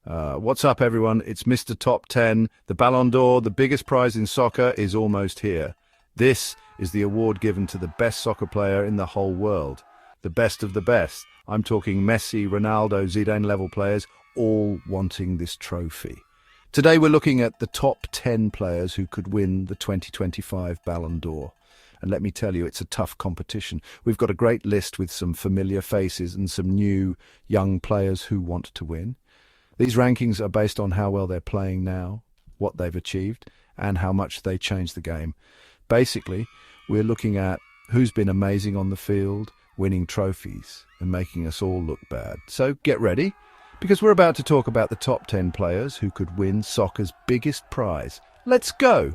What's up, everyone? It's Mr. Top 10. The Ballon d'Or, the biggest prize in soccer, is almost here. This is the award given to the best soccer player in the whole world. The best of the best. I'm talking Messi, Ronaldo, Zidane level players, all wanting this trophy. Today we're looking at the top 10 players who could win the 2025 Ballon d'Or. And let me tell you, it's a tough competition. We've got a great list with some familiar faces and some new young players who want to win. These rankings are based on how well they're playing now, what they've achieved, and how much they changed the game. Basically, we're looking at who's been amazing on the field, winning trophies, and making us all look bad. So get ready, because we're about to talk about the top 10 players who could win soccer's biggest prize. Let's go!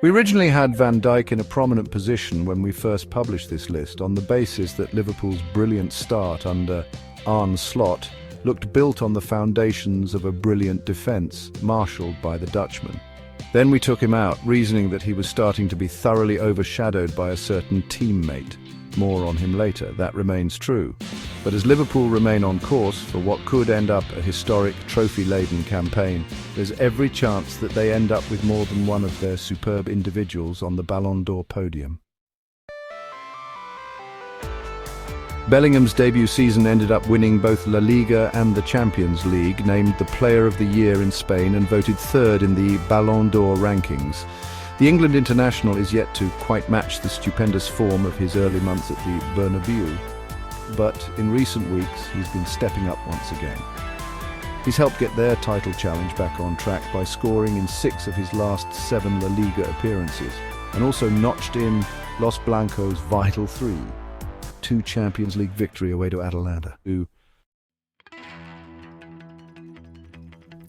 We originally had Van Dijk in a prominent position when we first published this list on the basis that Liverpool's brilliant start under Arne Slot looked built on the foundations of a brilliant defence marshalled by the Dutchman. Then we took him out, reasoning that he was starting to be thoroughly overshadowed by a certain teammate. More on him later, that remains true. But as Liverpool remain on course for what could end up a historic trophy-laden campaign, there's every chance that they end up with more than one of their superb individuals on the Ballon d'Or podium. Bellingham's debut season ended up winning both La Liga and the Champions League, named the Player of the Year in Spain and voted third in the Ballon d'Or rankings. The England international is yet to quite match the stupendous form of his early months at the Bernabeu, but in recent weeks he's been stepping up once again. He's helped get their title challenge back on track by scoring in 6 of his last 7 La Liga appearances, and also notched in Los Blancos' vital 3, 2 Champions League victory away to Atalanta.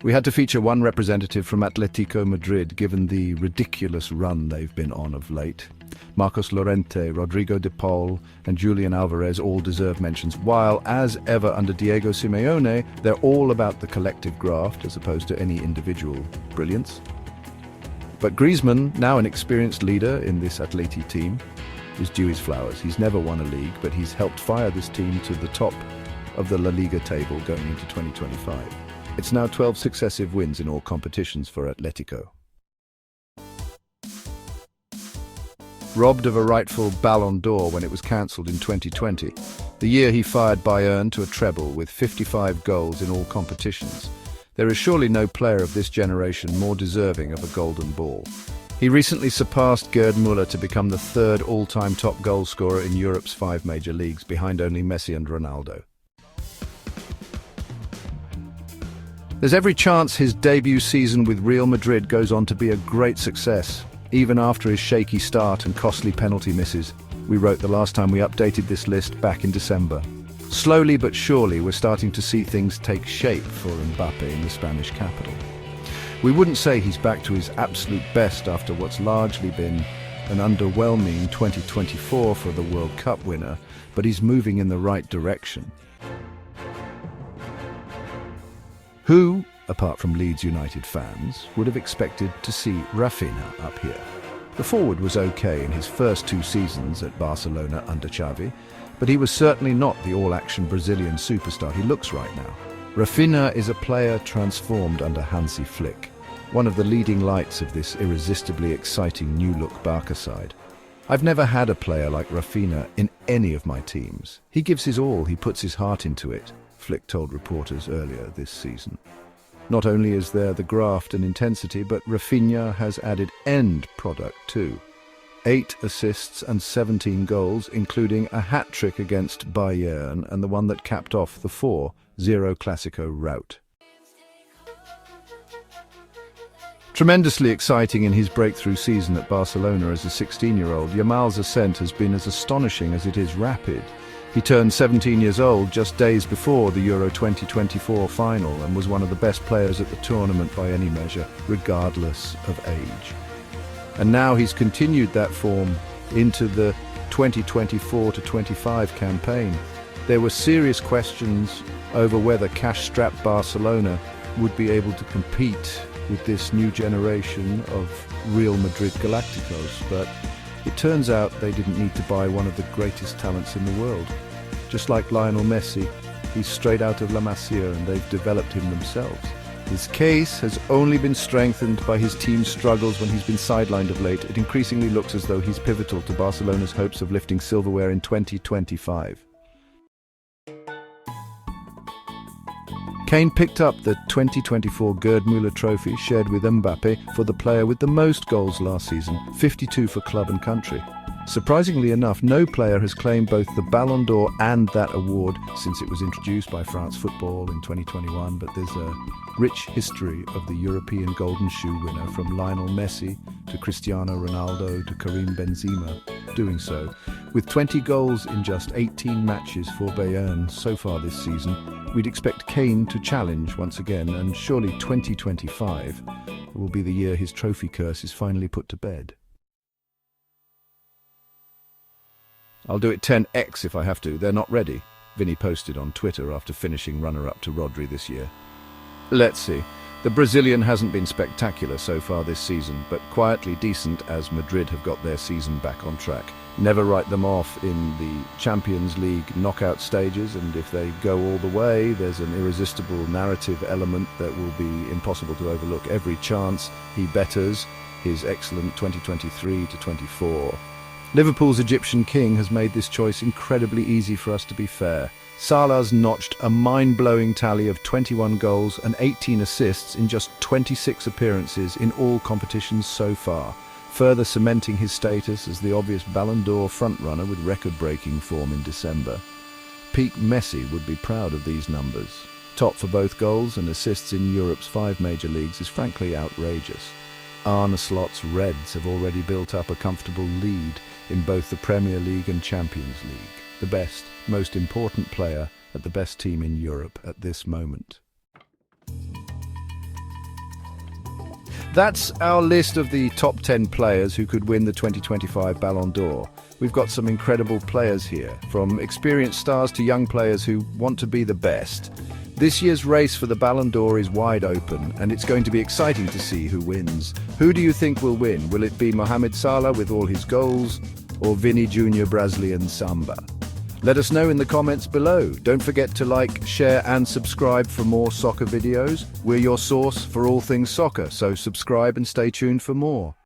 We had to feature one representative from Atletico Madrid, given the ridiculous run they've been on of late. Marcos Llorente, Rodrigo de Paul, and Julian Alvarez all deserve mentions, while, as ever under Diego Simeone, they're all about the collective graft as opposed to any individual brilliance. But Griezmann, now an experienced leader in this Atleti team, is due his flowers. He's never won a league, but he's helped fire this team to the top of the La Liga table going into 2025. It's now 12 successive wins in all competitions for Atletico. Robbed of a rightful Ballon d'Or when it was cancelled in 2020, the year he fired Bayern to a treble with 55 goals in all competitions, there is surely no player of this generation more deserving of a golden ball. He recently surpassed Gerd Müller to become the 3rd all-time top goal scorer in Europe's 5 major leagues, behind only Messi and Ronaldo. There's every chance his debut season with Real Madrid goes on to be a great success, even after his shaky start and costly penalty misses. We wrote the last time we updated this list back in December. Slowly but surely we're starting to see things take shape for Mbappe in the Spanish capital. We wouldn't say he's back to his absolute best after what's largely been an underwhelming 2024 for the World Cup winner, but he's moving in the right direction. Who, apart from Leeds United fans, would have expected to see Raphinha up here? The forward was okay in his first 2 seasons at Barcelona under Xavi, but he was certainly not the all-action Brazilian superstar he looks right now. Raphinha is a player transformed under Hansi Flick, one of the leading lights of this irresistibly exciting new-look Barca side. I've never had a player like Raphinha in any of my teams. He gives his all, he puts his heart into it, Flick told reporters earlier this season. Not only is there the graft and intensity, but Raphinha has added end product too. 8 assists and 17 goals, including a hat-trick against Bayern and the one that capped off the 4-0 Clasico rout. Tremendously exciting in his breakthrough season at Barcelona as a 16-year-old, Yamal's ascent has been as astonishing as it is rapid. He turned 17 years old just days before the Euro 2024 final and was one of the best players at the tournament by any measure, regardless of age. And now he's continued that form into the 2024-25 campaign. There were serious questions over whether cash-strapped Barcelona would be able to compete with this new generation of Real Madrid Galacticos, but it turns out they didn't need to buy one of the greatest talents in the world. Just like Lionel Messi, He's straight out of La Masia and they've developed him themselves. His case has only been strengthened by his team's struggles when he's been sidelined of late. It increasingly looks as though he's pivotal to Barcelona's hopes of lifting silverware in 2025. Kane picked up the 2024 Gerd Müller trophy shared with Mbappe for the player with the most goals last season, 52 for club and country. Surprisingly enough, no player has claimed both the Ballon d'Or and that award since it was introduced by France Football in 2021, but there's a rich history of the European Golden Shoe winner, from Lionel Messi to Cristiano Ronaldo to Karim Benzema doing so. With 20 goals in just 18 matches for Bayern so far this season, we'd expect Kane to challenge once again, and surely 2025 will be the year his trophy curse is finally put to bed. I'll do it 10x if I have to. They're not ready, Vinny posted on Twitter after finishing runner-up to Rodri this year. Let's see. The Brazilian hasn't been spectacular so far this season, but quietly decent as Madrid have got their season back on track. Never write them off in the Champions League knockout stages, and if they go all the way, there's an irresistible narrative element that will be impossible to overlook. Every chance he betters his excellent 2023-24. Liverpool's Egyptian king has made this choice incredibly easy for us, to be fair. Salah's notched a mind-blowing tally of 21 goals and 18 assists in just 26 appearances in all competitions so far, further cementing his status as the obvious Ballon d'Or frontrunner with record-breaking form in December. Peak Messi would be proud of these numbers. Top for both goals and assists in Europe's 5 major leagues is frankly outrageous. Arne Slot's Reds have already built up a comfortable lead in both the Premier League and Champions League. The best, most important player at the best team in Europe at this moment. That's our list of the top 10 players who could win the 2025 Ballon d'Or. We've got some incredible players here, from experienced stars to young players who want to be the best. This year's race for the Ballon d'Or is wide open, and it's going to be exciting to see who wins. Who do you think will win? Will it be Mohamed Salah with all his goals, or Vini Junior Brazilian Samba? Let us know in the comments below. Don't forget to like, share and subscribe for more soccer videos. We're your source for all things soccer, so subscribe and stay tuned for more.